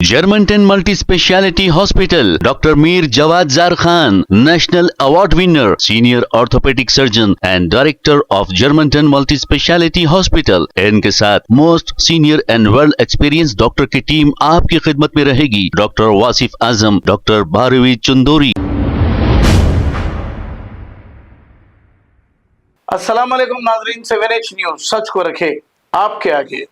Germantown Multi-Speciality Hospital, Dr. Mir Jawad Zar Khan, National Award winner, Senior Orthopedic Surgeon and Director of Germantown Multi-Speciality Hospital। इनके साथ most senior and world experience doctor की team आपकी खिदमत में रहेगी। Doctor Wasif Azam, doctor Bharvi Chandori. अस्सलाम वालेकुम नाजरीन, 7H न्यूज सच को रखे आपके आगे।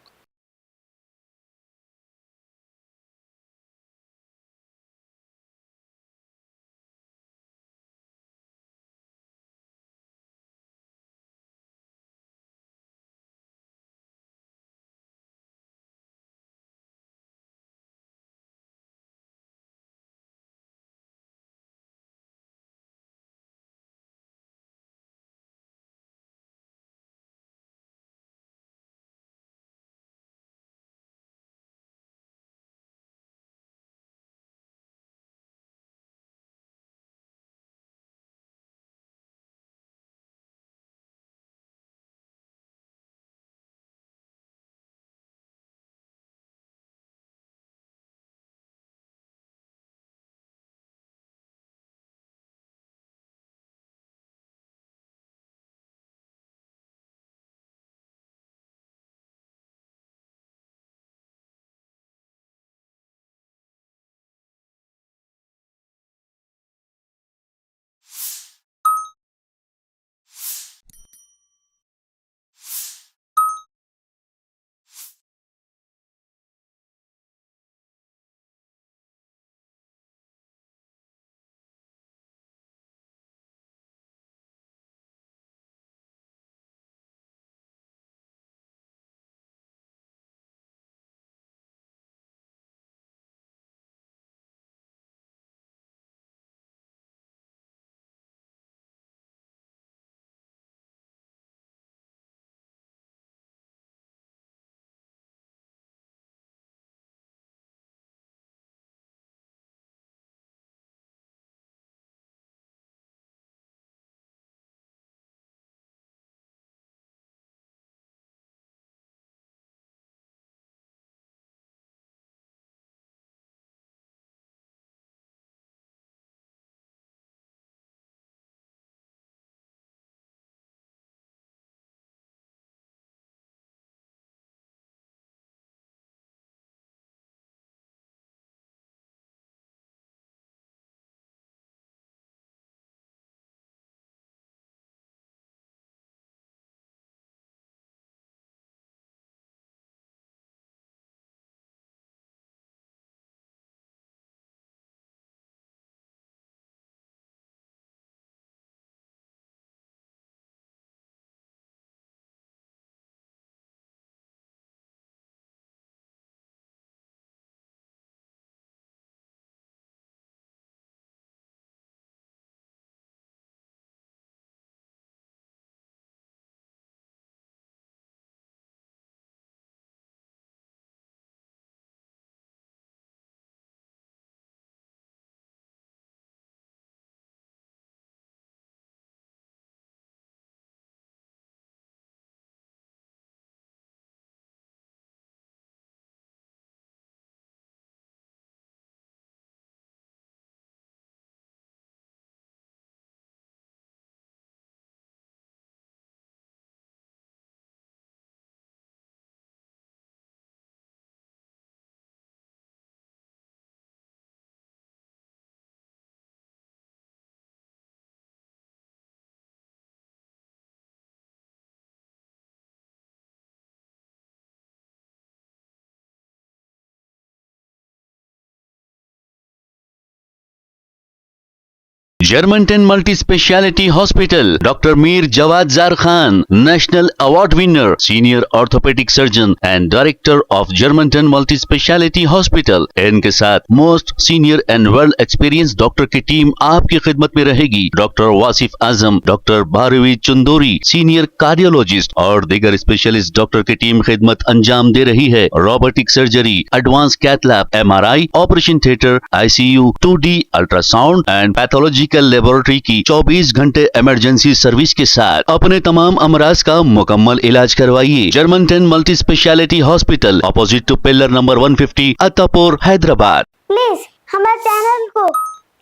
Germantown Multi-Speciality Hospital, Dr. Mir Jawad Zar Khan, National Award winner, Senior Orthopedic Surgeon and Director of Germantown Multi-Speciality Hospital। इनके साथ most senior and world experience doctor की टीम आपकी खिदमत में रहेगी। Doctor Wasif Azam, doctor Bharvi Chandori, senior cardiologist और दीगर specialist doctor की टीम खिदमत अंजाम दे रही है। Robotic surgery, advance cath lab, MRI, operation theatre, ICU, 2D ultrasound and pathological medical laboratory की 24 घंटे इमरजेंसी सर्विस के साथ अपने तमाम अमराज का मुकम्मल इलाज करवाइए। German multi speciality hospital, opposite to pillar number 150, Attapur, Hyderabad. Please हमारे चैनल को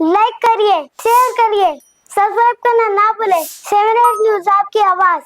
लाइक करिए, शेयर करिए, सब्सक्राइब करना ना भूले। 7 न्यूज आपकी आवाज।